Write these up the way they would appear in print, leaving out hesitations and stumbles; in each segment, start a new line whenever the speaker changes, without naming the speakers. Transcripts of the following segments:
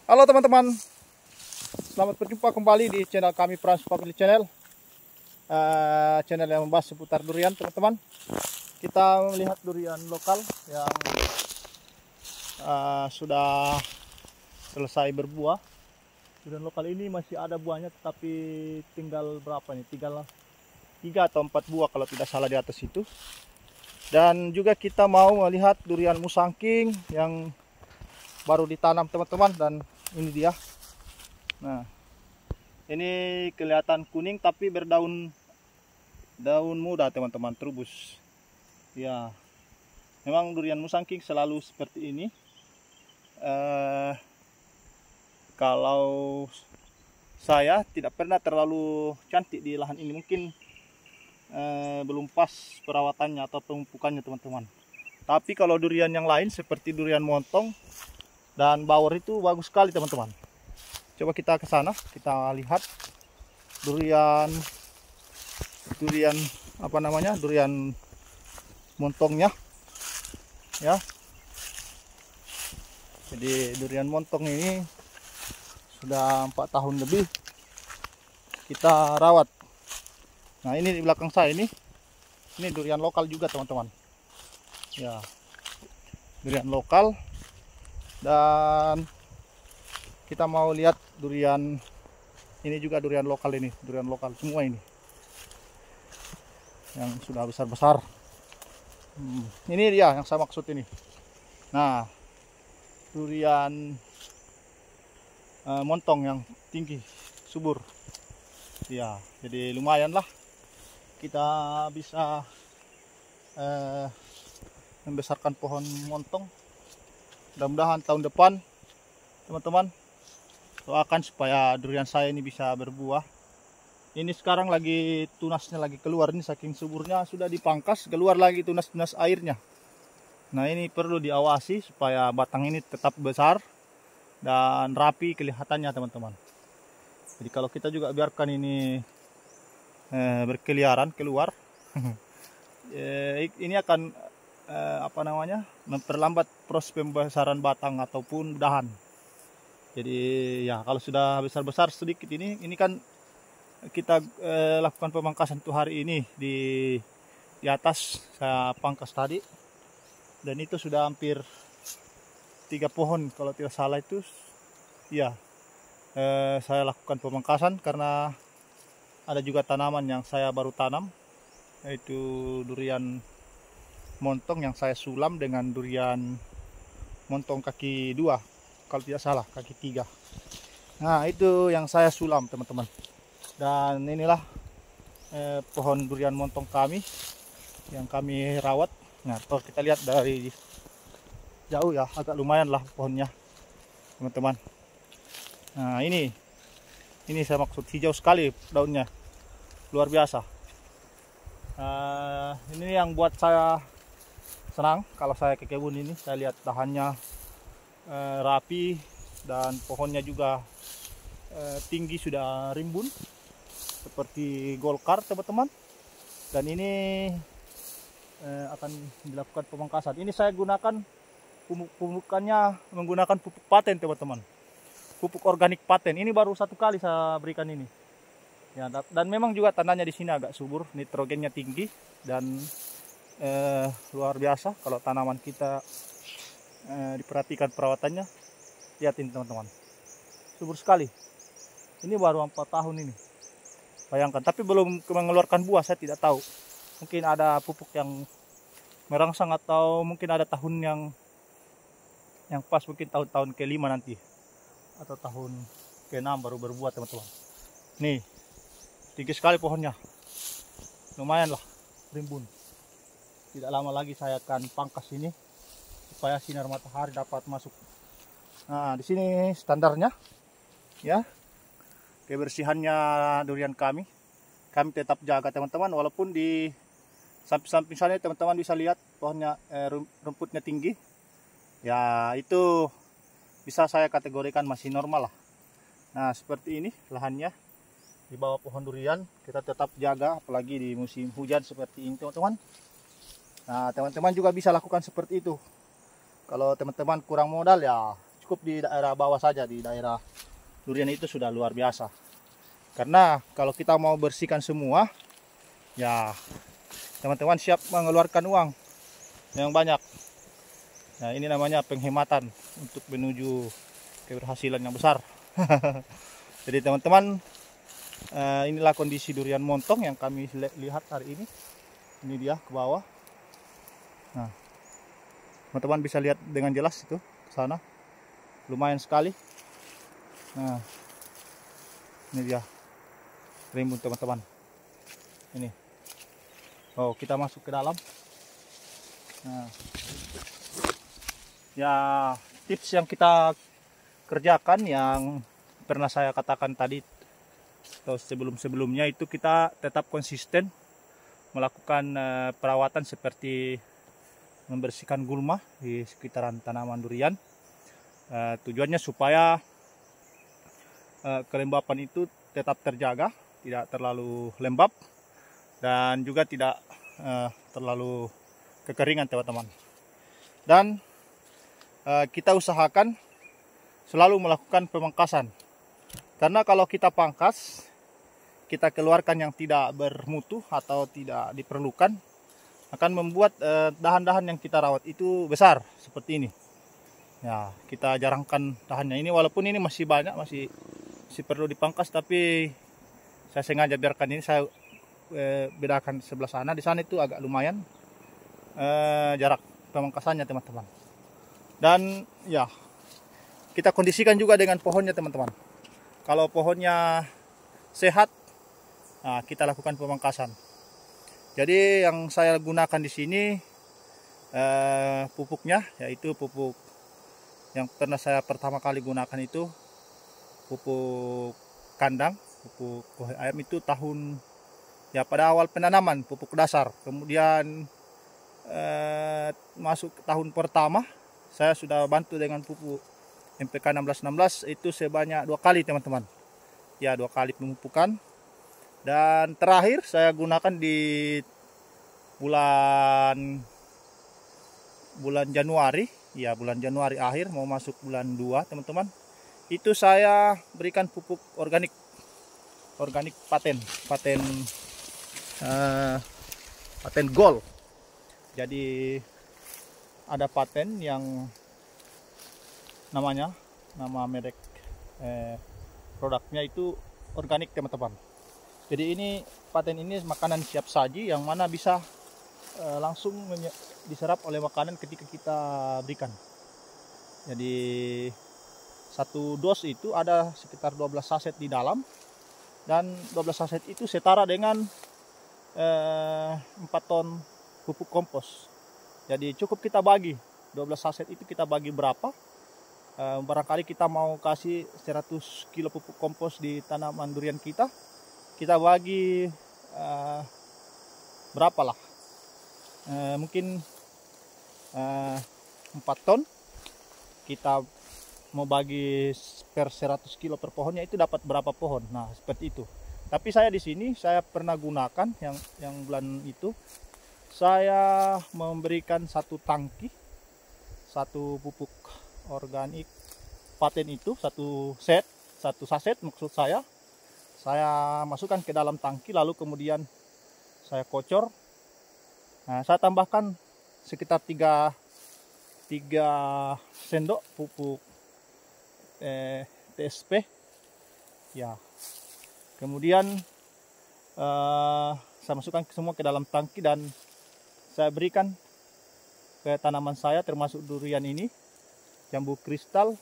Halo teman-teman, selamat berjumpa kembali di channel kami Frans Family Channel. Channel yang membahas seputar durian teman-teman. Kita melihat durian lokal yang sudah selesai berbuah. Durian lokal ini masih ada buahnya, tetapi tinggal berapa nih? Tinggal 3 atau 4 buah kalau tidak salah di atas itu. Dan juga kita mau melihat durian musangking yang baru ditanam teman-teman, dan ini dia. Nah, ini kelihatan kuning tapi berdaun muda teman-teman, trubus. Ya, memang durian musangking selalu seperti ini. Kalau saya tidak pernah terlalu cantik di lahan ini, mungkin belum pas perawatannya atau pemupukannya teman-teman. Tapi kalau durian yang lain seperti durian montong dan bawor itu bagus sekali teman-teman. Coba kita ke sana, kita lihat durian apa namanya, durian montongnya ya. Jadi durian montong ini sudah 4 tahun lebih kita rawat. Nah, ini di belakang saya ini durian lokal juga teman-teman ya, durian lokal. Dan kita mau lihat durian ini juga, durian lokal ini, durian lokal semua ini yang sudah besar-besar. Ini dia yang saya maksud ini. Nah, durian montong yang tinggi, subur ya. Jadi lumayan lah kita bisa membesarkan pohon montong. Mudah-mudahan tahun depan teman-teman doakan supaya durian saya ini bisa berbuah. Ini sekarang lagi tunasnya lagi keluar, ini saking suburnya sudah dipangkas, keluar lagi tunas-tunas airnya. Nah, ini perlu diawasi supaya batang ini tetap besar dan rapi kelihatannya teman-teman. Jadi kalau kita juga biarkan ini berkeliaran keluar ini akan apa namanya, memperlambat proses pembesaran batang ataupun dahan. Jadi ya, kalau sudah besar-besar sedikit ini kan kita lakukan pemangkasan tuh hari ini di atas saya pangkas tadi, dan itu sudah hampir 3 pohon kalau tidak salah itu ya. Saya lakukan pemangkasan karena ada juga tanaman yang saya baru tanam, yaitu durian montong yang saya sulam dengan durian montong kaki 2 kalau tidak salah, kaki 3. Nah, itu yang saya sulam teman-teman. Dan inilah pohon durian montong kami yang kami rawat. Nah, kalau kita lihat dari jauh ya, agak lumayan lah pohonnya teman-teman. Nah, ini saya maksud hijau sekali daunnya, luar biasa. Ini yang buat saya senang kalau saya ke kebun ini. Saya lihat dahannya rapi dan pohonnya juga tinggi, sudah rimbun seperti golkar teman-teman. Dan ini akan dilakukan pemangkasan. Ini saya gunakan pupukannya menggunakan pupuk paten teman-teman, pupuk organik paten. Ini baru 1 kali saya berikan ini ya, dan memang juga tanahnya di sini agak subur, nitrogennya tinggi dan luar biasa kalau tanaman kita diperhatikan perawatannya. Lihat ini teman-teman, subur sekali. Ini baru 4 tahun ini, bayangkan, tapi belum mengeluarkan buah. Saya tidak tahu, mungkin ada pupuk yang merangsang atau mungkin ada tahun yang pas, mungkin tahun ke-5 nanti atau tahun ke-6 baru berbuah teman-teman. Nih, tinggi sekali pohonnya, lumayan lah rimbun. Tidak lama lagi saya akan pangkas ini supaya sinar matahari dapat masuk. Nah, di sini standarnya ya, kebersihannya durian kami tetap jaga teman-teman. Walaupun di samping-samping sana teman-teman bisa lihat pohonnya rumputnya tinggi ya, itu bisa saya kategorikan masih normal lah. Nah, seperti ini lahannya di bawah pohon durian, kita tetap jaga apalagi di musim hujan seperti ini teman-teman. Nah, teman-teman juga bisa lakukan seperti itu. Kalau teman-teman kurang modal ya cukup di daerah bawah saja, di daerah durian itu sudah luar biasa. Karena kalau kita mau bersihkan semua, ya teman-teman siap mengeluarkan uang yang banyak. Nah, ini namanya penghematan untuk menuju keberhasilan yang besar. Jadi teman-teman, inilah kondisi durian montong yang kami lihat hari ini. Ini dia ke bawah. Nah, teman-teman bisa lihat dengan jelas itu ke sana. Lumayan sekali. Nah, ini dia rimbun teman-teman. Ini. Oh, kita masuk ke dalam. Nah, ya tips yang kita kerjakan yang pernah saya katakan tadi atau sebelum-sebelumnya itu, kita tetap konsisten melakukan perawatan seperti membersihkan gulma di sekitaran tanaman durian. Tujuannya supaya kelembapan itu tetap terjaga, tidak terlalu lembab dan juga tidak terlalu kekeringan teman-teman. Dan kita usahakan selalu melakukan pemangkasan, karena kalau kita pangkas, kita keluarkan yang tidak bermutu atau tidak diperlukan, akan membuat dahan-dahan yang kita rawat itu besar seperti ini. Ya, kita jarangkan dahannya ini, walaupun ini masih banyak, masih perlu dipangkas, tapi saya sengaja biarkan ini. Saya bedakan sebelah sana, di sana itu agak lumayan jarak pemangkasannya teman-teman. Dan ya, kita kondisikan juga dengan pohonnya teman-teman. Kalau pohonnya sehat, nah, kita lakukan pemangkasan. Jadi yang saya gunakan di sini pupuknya, yaitu pupuk yang pernah saya pertama kali gunakan itu pupuk kandang, pupuk buah ayam itu tahun ya pada awal penanaman, pupuk dasar. Kemudian masuk tahun pertama, saya sudah bantu dengan pupuk MPK 1616 itu sebanyak 2 kali teman-teman. Ya, 2 kali pemupukan. Dan terakhir saya gunakan di bulan Januari. Ya, bulan Januari akhir mau masuk bulan 2 teman-teman. Itu saya berikan pupuk organik paten gold. Jadi ada paten yang nama merek produknya itu organik teman-teman. Jadi ini paten ini makanan siap saji yang mana bisa langsung diserap oleh makanan ketika kita berikan. Jadi satu dos itu ada sekitar 12 saset di dalam, dan 12 saset itu setara dengan 4 ton pupuk kompos. Jadi cukup kita bagi 12 saset itu, kita bagi berapa, barangkali kita mau kasih 100 kilo pupuk kompos di tanaman durian kita bagi berapa lah, mungkin 4 ton, kita mau bagi per 100 kilo per pohonnya, itu dapat berapa pohon. Nah, seperti itu. Tapi saya di sini saya pernah gunakan yang bulan itu, saya memberikan satu tangki, satu pupuk organik paten itu, satu saset maksud saya masukkan ke dalam tangki, lalu kemudian saya kocor. Nah, saya tambahkan sekitar 3 sendok pupuk TSP. Ya, kemudian saya masukkan semua ke dalam tangki dan saya berikan ke tanaman saya, termasuk durian ini, jambu kristal,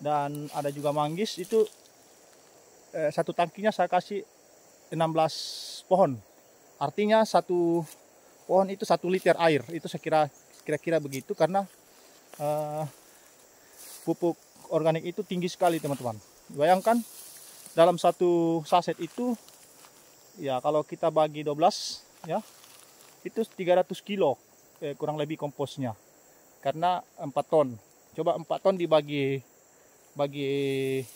dan ada juga manggis. Itu satu tangkinya saya kasih 16 pohon. Artinya satu pohon itu 1 liter air. Itu saya kira-kira begitu, karena pupuk organik itu tinggi sekali teman-teman. Bayangkan dalam satu saset itu, ya kalau kita bagi 12 ya, itu 300 kilo kurang lebih komposnya, karena 4 ton. Coba 4 ton dibagi dibagi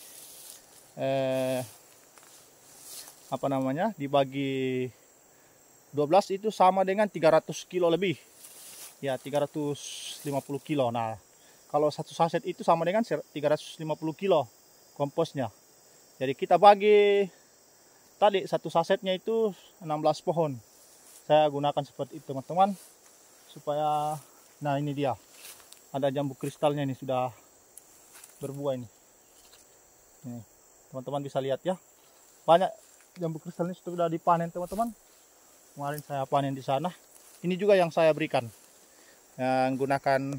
12 itu sama dengan 300 kilo lebih. Ya, 350 kilo. Nah, Kalau satu saset itu sama dengan 350 kilo komposnya. Jadi kita bagi tadi satu sasetnya itu 16 pohon. Saya gunakan seperti itu teman-teman, supaya, nah ini dia, ada jambu kristalnya ini sudah berbuah ini. Nih, teman-teman bisa lihat ya, banyak jambu kristalnya sudah dipanen teman-teman. Kemarin saya panen di sana. Ini juga yang saya berikan, yang gunakan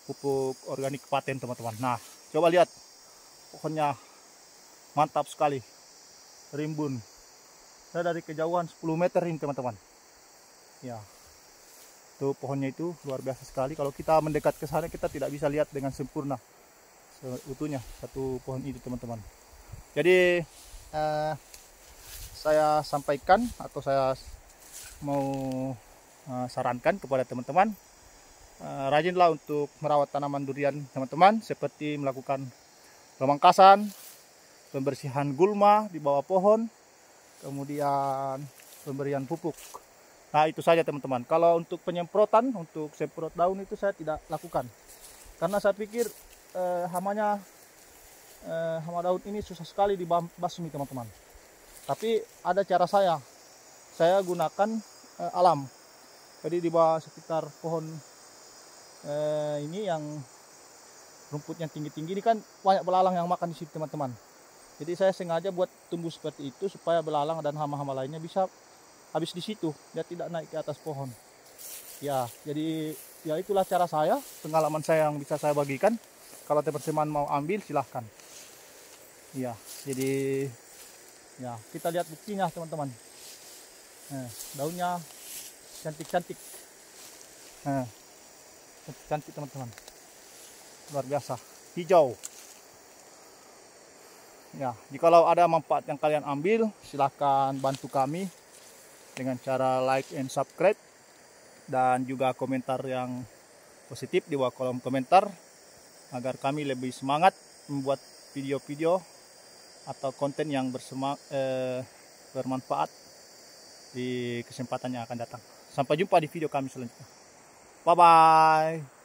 pupuk organik paten teman-teman. Nah, coba lihat pohonnya, mantap sekali, rimbun. Saya dari kejauhan 10 meter ini teman-teman. Ya, tuh pohonnya itu luar biasa sekali. Kalau kita mendekat ke sana kita tidak bisa lihat dengan sempurna seutuhnya satu pohon itu teman-teman. Jadi saya sampaikan atau saya mau sarankan kepada teman-teman, rajinlah untuk merawat tanaman durian teman-teman, seperti melakukan pemangkasan, pembersihan gulma di bawah pohon, kemudian pemberian pupuk. Nah itu saja teman-teman. Kalau untuk penyemprotan, untuk semprot daun itu saya tidak lakukan, karena saya pikir hama daun ini susah sekali dibasmi teman-teman. Tapi ada cara saya gunakan alam. Jadi di bawah sekitar pohon ini yang rumputnya tinggi-tinggi ini kan banyak belalang yang makan di situ teman-teman. Jadi saya sengaja buat tumbuh seperti itu supaya belalang dan hama-hama lainnya bisa habis di situ, dia tidak naik ke atas pohon. Ya, jadi ya itulah cara saya, pengalaman saya yang bisa saya bagikan. Kalau teman-teman mau ambil silahkan. Ya, jadi ya kita lihat buktinya teman-teman. Daunnya cantik-cantik. Cantik teman-teman, luar biasa, hijau. Ya, jikalau ada manfaat yang kalian ambil, silahkan bantu kami dengan cara like and subscribe, dan juga komentar yang positif di bawah kolom komentar, agar kami lebih semangat membuat video-video atau konten yang bermanfaat di kesempatan yang akan datang. Sampai jumpa di video kami selanjutnya. Bye bye.